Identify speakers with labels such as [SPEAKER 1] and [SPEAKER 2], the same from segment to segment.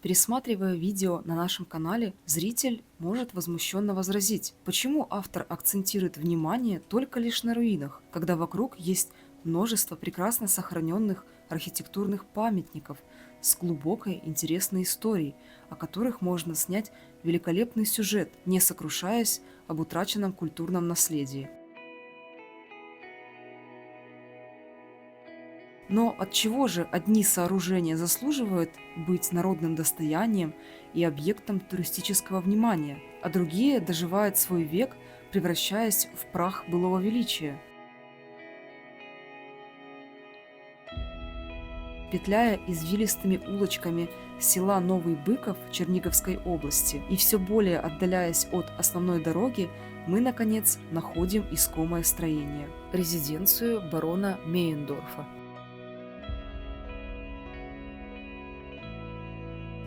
[SPEAKER 1] Пересматривая видео на нашем канале, зритель может возмущенно возразить, почему автор акцентирует внимание только лишь на руинах, когда вокруг есть множество прекрасно сохраненных архитектурных памятников с глубокой интересной историей, о которых можно снять великолепный сюжет, не сокрушаясь об утраченном культурном наследии. Но от чего же одни сооружения заслуживают быть народным достоянием и объектом туристического внимания, а другие доживают свой век, превращаясь в прах былого величия? Петляя извилистыми улочками села Новый Быков Черниговской области и все более отдаляясь от основной дороги, мы, наконец, находим искомое строение – резиденцию барона Мейендорфа.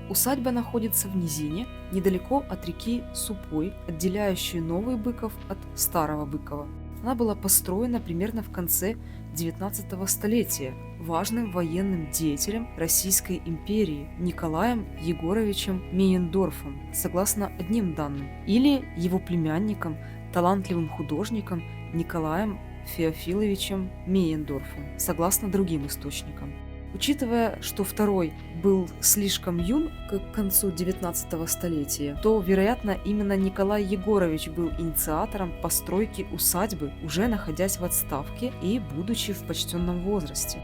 [SPEAKER 1] Усадьба находится в низине, недалеко от реки Супой, отделяющей Новый Быков от Старого Быкова. Она была построена примерно в конце XIX столетия важным военным деятелем Российской империи Николаем Егоровичем Мейендорфом, согласно одним данным, или его племянником, талантливым художником Николаем Феофиловичем Мейендорфом, согласно другим источникам. Учитывая, что второй был слишком юн к концу XIX столетия, то, вероятно, именно Николай Егорович был инициатором постройки усадьбы, уже находясь в отставке и будучи в почтенном возрасте.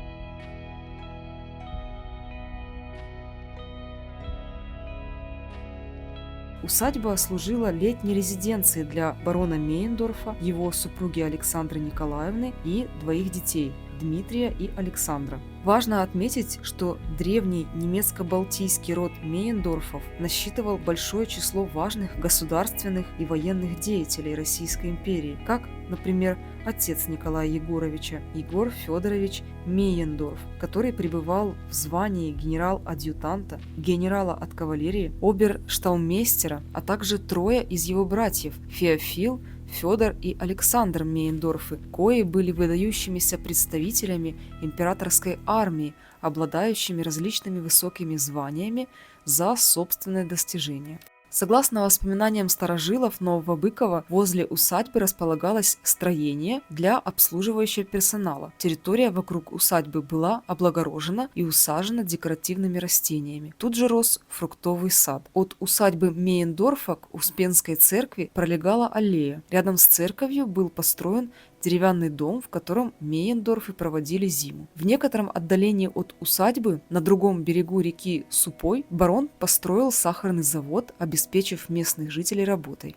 [SPEAKER 1] Усадьба служила летней резиденцией для барона Мейендорфа, его супруги Александры Николаевны и двоих детей – Дмитрия и Александра. Важно отметить, что древний немецко-балтийский род Мейендорфов насчитывал большое число важных государственных и военных деятелей Российской империи, как, например, отец Николая Егоровича, Егор Федорович Мейендорф, который пребывал в звании генерал-адъютанта, генерала от кавалерии, обершталмейстера, а также трое из его братьев – Феофил, Федор и Александр Мейендорфы, кои были выдающимися представителями императорской армии, обладающими различными высокими званиями за собственные достижения. Согласно воспоминаниям старожилов Нового Быкова, возле усадьбы располагалось строение для обслуживающего персонала. Территория вокруг усадьбы была облагорожена и усажена декоративными растениями. Тут же рос фруктовый сад. От усадьбы Мейендорфа к Успенской церкви пролегала аллея. Рядом с церковью был построен деревянный дом, в котором Мейендорфы проводили зиму. В некотором отдалении от усадьбы, на другом берегу реки Супой, барон построил сахарный завод, обеспечив местных жителей работой.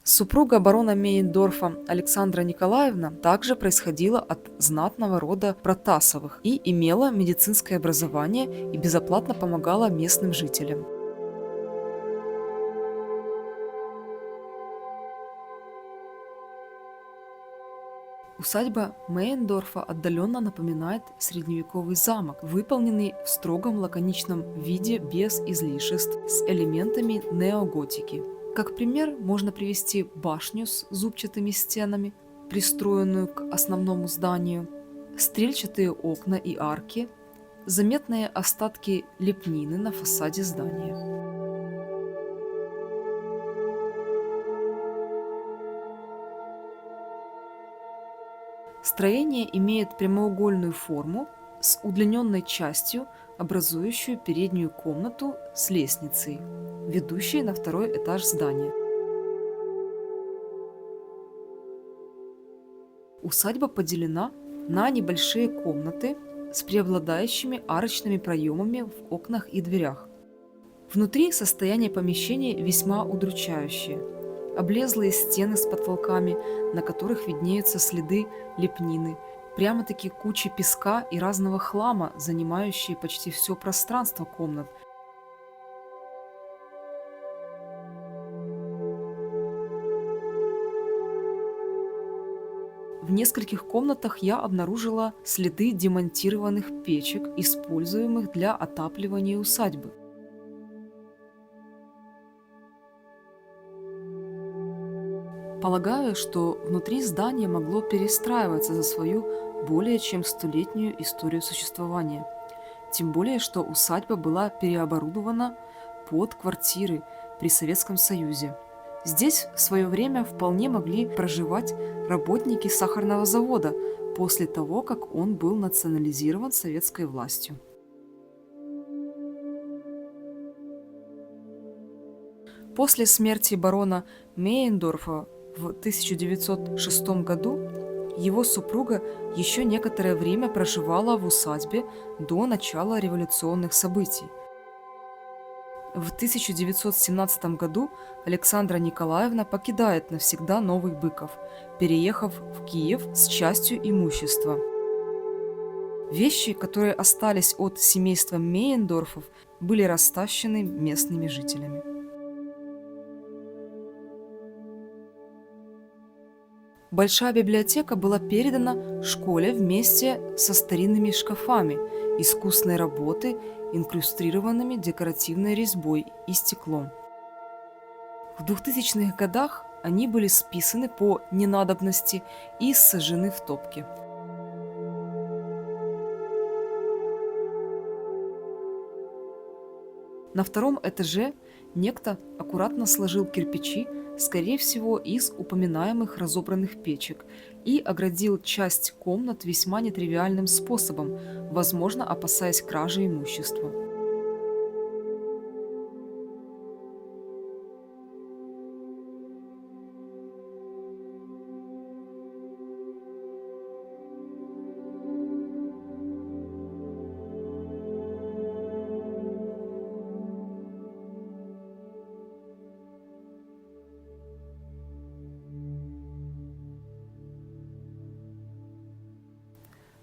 [SPEAKER 1] Супруга барона Мейендорфа Александра Николаевна также происходила от знатного рода Протасовых и имела медицинское образование и безоплатно помогала местным жителям. Усадьба Мейендорфа отдаленно напоминает средневековый замок, выполненный в строгом лаконичном виде без излишеств, с элементами неоготики. Как пример можно привести башню с зубчатыми стенами, пристроенную к основному зданию, стрельчатые окна и арки, заметные остатки лепнины на фасаде здания. Строение имеет прямоугольную форму с удлиненной частью, образующую переднюю комнату с лестницей, ведущей на второй этаж здания. Усадьба поделена на небольшие комнаты с преобладающими арочными проемами в окнах и дверях. Внутри состояние помещения весьма удручающее. Облезлые стены с потолками, на которых виднеются следы лепнины, прямо-таки кучи песка и разного хлама, занимающие почти все пространство комнат. В нескольких комнатах я обнаружила следы демонтированных печек, используемых для отапливания усадьбы. Полагаю, что внутри здание могло перестраиваться за свою более чем столетнюю историю существования. Тем более, что усадьба была переоборудована под квартиры при Советском Союзе. Здесь в свое время вполне могли проживать работники сахарного завода после того, как он был национализирован советской властью. После смерти барона Мейендорфа в 1906 году его супруга еще некоторое время проживала в усадьбе до начала революционных событий. В 1917 году Александра Николаевна покидает навсегда Новый Быков, переехав в Киев с частью имущества. Вещи, которые остались от семейства Мейендорфов, были растащены местными жителями. Большая библиотека была передана школе вместе со старинными шкафами искусной работы, инкрустированными декоративной резьбой и стеклом. В 2000-х годах они были списаны по ненадобности и сожжены в топке. На втором этаже некто аккуратно сложил кирпичи, скорее всего, из упоминаемых разобранных печек, и оградил часть комнат весьма нетривиальным способом, возможно, опасаясь кражи имущества.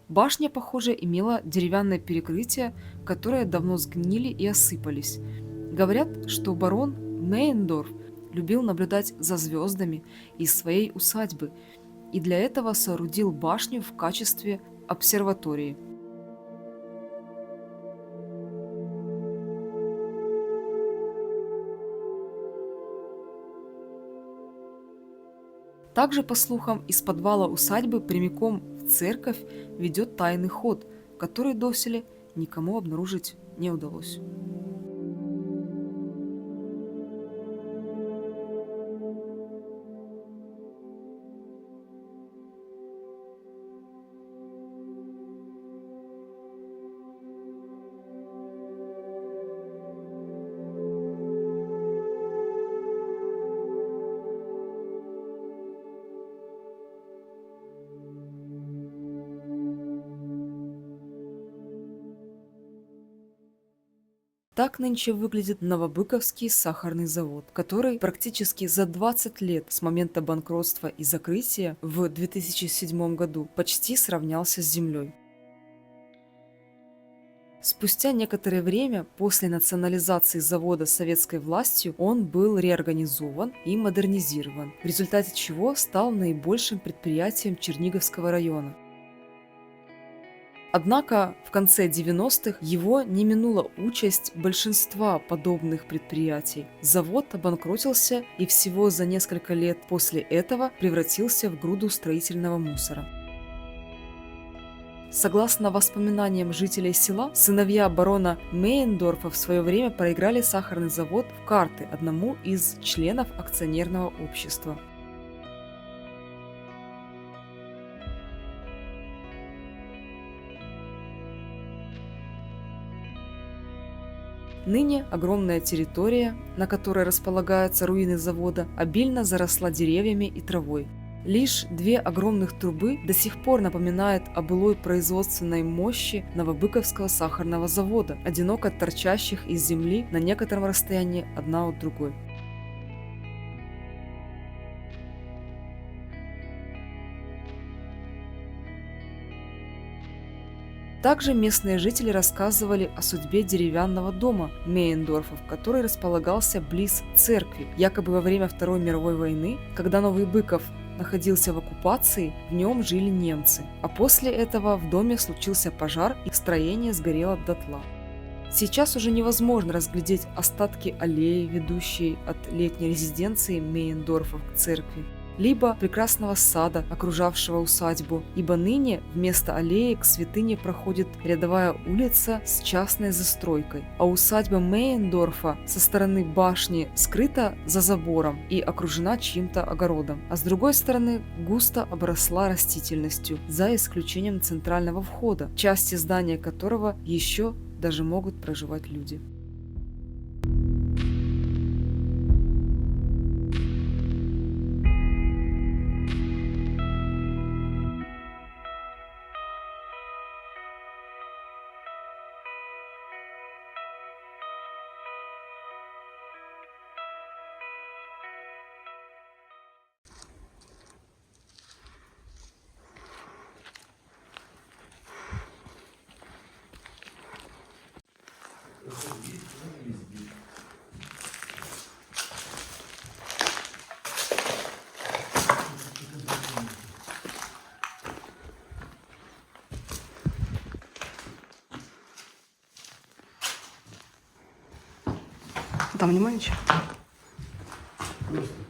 [SPEAKER 1] Башня, похоже, имела деревянное перекрытие, которые давно сгнили и осыпались. Говорят, что барон Мейендорф любил наблюдать за звездами из своей усадьбы и для этого соорудил башню в качестве обсерватории. Также, по слухам, из подвала усадьбы прямиком в церковь ведет тайный ход, который доселе никому обнаружить не удалось. Так нынче выглядит Новобыковский сахарный завод, который практически за 20 лет с момента банкротства и закрытия в 2007 году почти сравнялся с землей. Спустя некоторое время после национализации завода советской властью он был реорганизован и модернизирован, в результате чего стал наибольшим предприятием Черниговского района. Однако в конце 90-х его не минула участь большинства подобных предприятий. Завод обанкротился и всего за несколько лет после этого превратился в груду строительного мусора. Согласно воспоминаниям жителей села, сыновья барона Мейендорфа в свое время проиграли сахарный завод в карты одному из членов акционерного общества. Ныне огромная территория, на которой располагаются руины завода, обильно заросла деревьями и травой. Лишь две огромных трубы до сих пор напоминают о былой производственной мощи Новобыковского сахарного завода, одиноко торчащих из земли на некотором расстоянии одна от другой. Также местные жители рассказывали о судьбе деревянного дома Мейендорфов, который располагался близ церкви. Якобы во время Второй мировой войны, когда Новый Быков находился в оккупации, в нем жили немцы. А после этого в доме случился пожар, и строение сгорело дотла. Сейчас уже невозможно разглядеть остатки аллеи, ведущей от летней резиденции Мейендорфов к церкви. либо прекрасного сада, окружавшего усадьбу, ибо ныне вместо аллеи к святыне проходит рядовая улица с частной застройкой, а усадьба Мейендорфа со стороны башни скрыта за забором и окружена чьим-то огородом, а с другой стороны густо обросла растительностью, за исключением центрального входа, части здания которого еще даже могут проживать люди.
[SPEAKER 2] Там нема ничего?
[SPEAKER 3] Просто